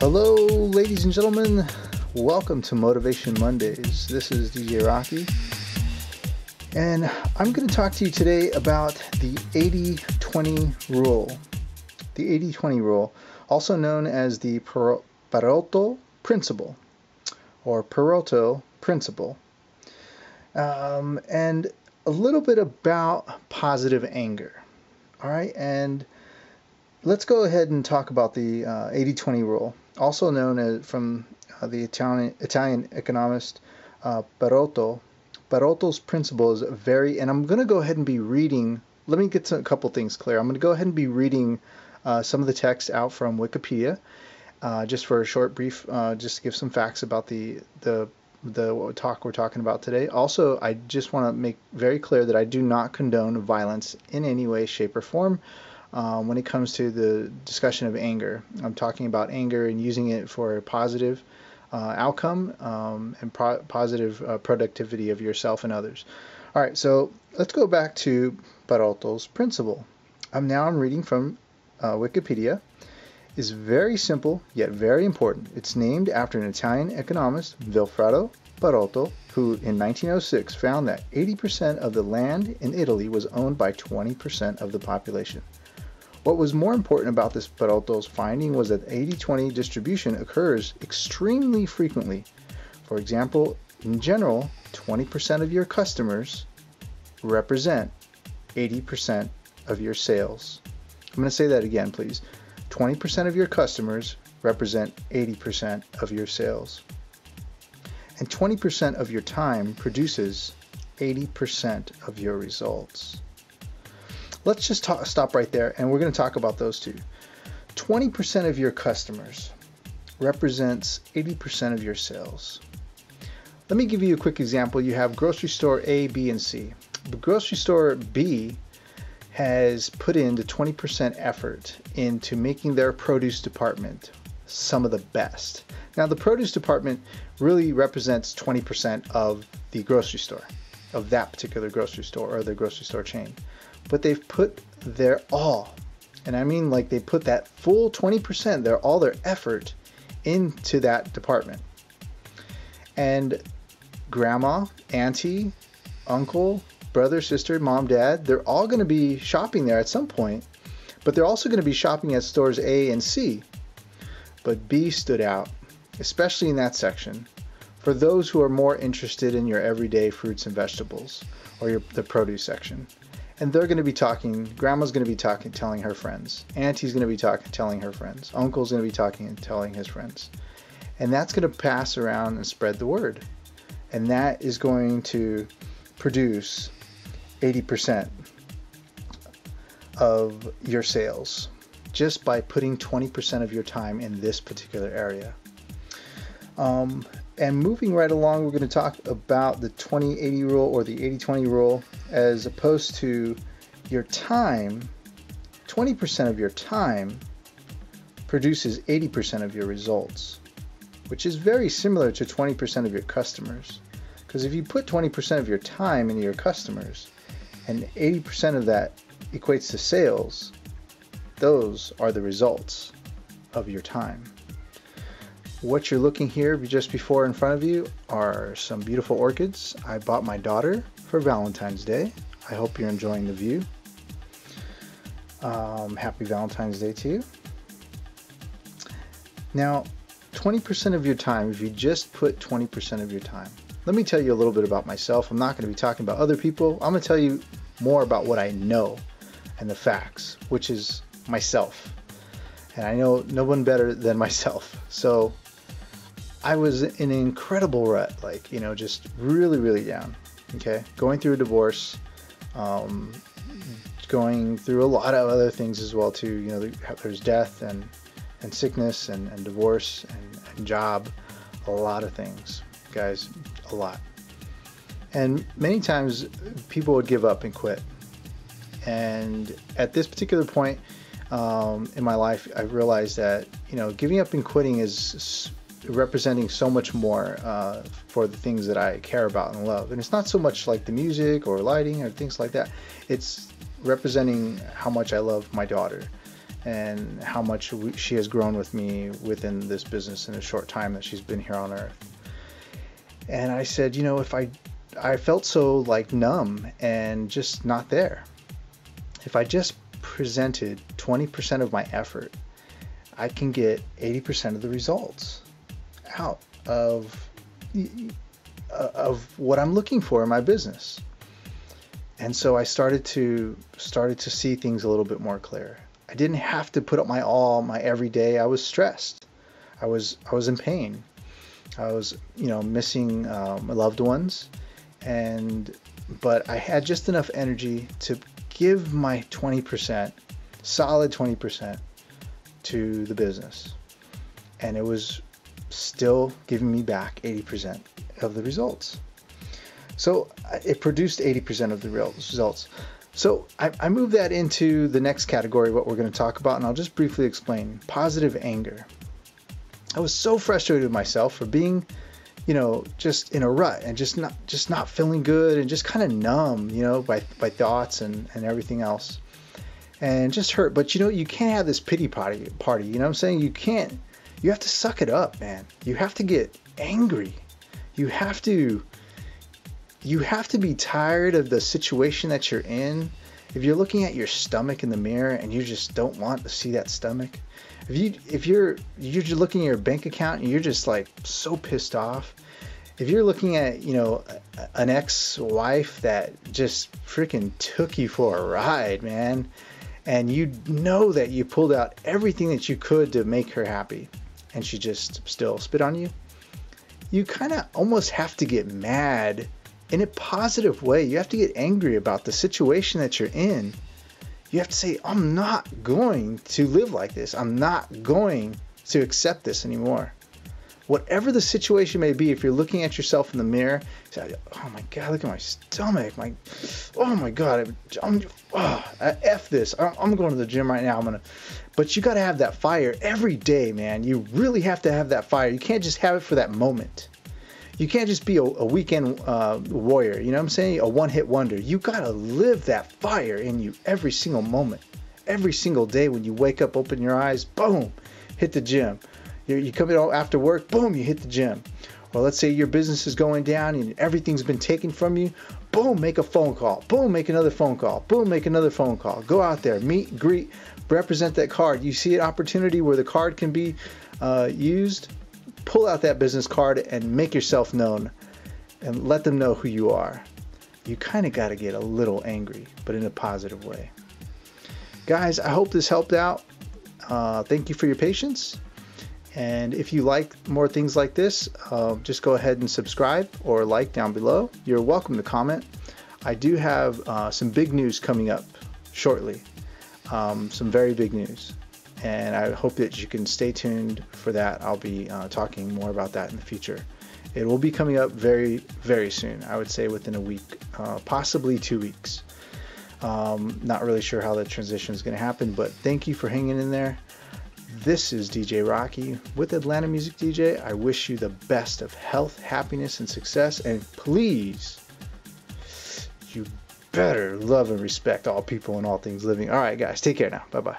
Hello, ladies and gentlemen. Welcome to Motivation Mondays. This is DJ Rocky, and I'm going to talk to you today about the 80-20 rule. The 80-20 rule, also known as the Pareto principle, or Pareto principle. And a little bbit about positive anger. All right, and let's go ahead and talk about the 80-20 rule, also known as from the Italian economist Pareto. Pareto's principle is and I'm going to go ahead and be reading. Let me get a couple things clear. I'm going to go ahead and be reading some of the text out from Wikipedia, just for a short brief, just to give some facts about the talk we're talking about today. Also, I just want to make very clear that I do not condone violence in any way, shape, or form. When it comes to the discussion of anger, I'm talking about anger and using it for a positive outcome and positive productivity of yourself and others. All right, so let's go back to Pareto's principle. I'm reading from Wikipedia. It's very simple yet very important. It's named after an Italian economist, Vilfredo Pareto, who in 1906 found that 80% of the land in Italy was owned by 20% of the population. What was more important about this Pareto's finding was that 80-20 distribution occurs extremely frequently. For example, in general, 20% of your customers represent 80% of your sales. I'm going to say that again, please. 20% of your customers represent 80% of your sales. And 20% of your time produces 80% of your results. Let's just stop right there, and we're going to talk about those two. 20% of your customers represents 80% of your sales. Let me give you a quick example. You have grocery store A, B, and C. The grocery store B has put in the 20% effort into making their produce department some of the best. Now, the produce department really represents 20% of the grocery store, of that particular grocery store or the grocery store chain. But they've put their all, and I mean like they put that full 20%, all their effort into that department. And grandma, auntie, uncle, brother, sister, mom, dad, they're all going to be shopping there at some point, but they're also going to be shopping at stores A and C. But B stood out, especially in that section, for those who are more interested in your everyday fruits and vegetables, or the produce section. And they're going to be talking, grandma's going to be talking, telling her friends. Auntie's going to be talking, telling her friends. Uncle's going to be talking and telling his friends. And that's going to pass around and spread the word. And that is going to produce 80% of your sales just by putting 20% of your time in this particular area. And moving right along, we're going to talk about the 20-80 rule, or the 80-20 rule, as opposed to your time. 20% of your time produces 80% of your results, which is very similar to 20% of your customers. Because if you put 20% of your time into your customers and 80% of that equates to sales, those are the results of your time. What you're looking here just before in front of you are some beautiful orchids I bought my daughter for Valentine's Day. I hope you're enjoying the view. Happy Valentine's Day to you. Now, 20% of your time, if you just put 20% of your time. Let me tell you a little bit about myself. I'm not going to be talking about other people. I'm going to tell you more about what I know and the facts, which is myself. And I know no one better than myself. So I was in an incredible rut, just really, really down, okay? Going through a divorce, going through a lot of other things as well, too. There's death and sickness and divorce and job, a lot of things, guys, a lot. And many times people would give up and quit. And at this particular point in my life, I realized that, giving up and quitting is representing so much more for the things that I care about and love. And it's not so much like the music or lighting or things like that. It's representing how much I love my daughter and how much she has grown with me within this business in a short time that she's been here on earth. And I said, if I felt so like numb and just not there. If I just presented 20% of my effort, I can get 80% of the results out of what I'm looking for in my business. And so I started to see things a little bit more clear. I didn't have to put up my all, my every day. I was stressed. I was in pain. I was, missing my loved ones, but I had just enough energy to give my 20%, solid 20%, to the business, and it was still giving me back 80% of the results. So it produced 80% of the results. So I moved that into the next category, what we're going to talk about, and I'll just briefly explain. Positive anger. I was so frustrated with myself for being, just in a rut and just not feeling good and just kind of numb, by thoughts and everything else, and just hurt. But you can't have this pity party. You know what I'm saying? You have to suck it up, man. You have to get angry. You have to be tired of the situation that you're in. If you're looking at your stomach in the mirror and you just don't want to see that stomach, if you're just looking at your bank account and you're just like so pissed off, if you're looking at an ex-wife that just freaking took you for a ride, man, and that you pulled out everything that you could to make her happy, and she just still spit on you, you kind of almost have to get mad in a positive way. You have to get angry about the situation that you're in. You have to say, I'm not going to live like this. I'm not going to accept this anymore. Whatever the situation may be, if you're looking at yourself in the mirror, say, oh my God, look at my stomach. Oh my God, F this. I'm going to the gym right now. But you got to have that fire every day, man. You really have to have that fire. You can't just have it for that moment. You can't just be a weekend warrior, you know what I'm saying? A one-hit wonder. You got to live that fire in you every single moment. Every single day when you wake up, open your eyes, boom, hit the gym. You come in after work, boom, you hit the gym. Or let's say your business is going down and everything's been taken from you, boom, make a phone call. Boom, make another phone call. Boom, make another phone call. Go out there, meet, greet, represent that card. You see an opportunity where the card can be used, pull out that business card and make yourself known and let them know who you are. You kind of got to get a little angry, but in a positive way. Guys, I hope this helped out. Thank you for your patience. And if you like more things like this, just go ahead and subscribe or like down below. You're welcome to comment. I do have some big news coming up shortly. Some very big news. And I hope that you can stay tuned for that. I'll be talking more about that in the future. It will be coming up very, very soon. I would say within a week, possibly 2 weeks. Not really sure how the transition is going to happen, but thank you for hanging in there. This is DJ Rocky with Atlanta Music DJ. I wish you the best of health, happiness, and success. And please, you better love and respect all people and all things living. All right, guys, take care now. Bye-bye.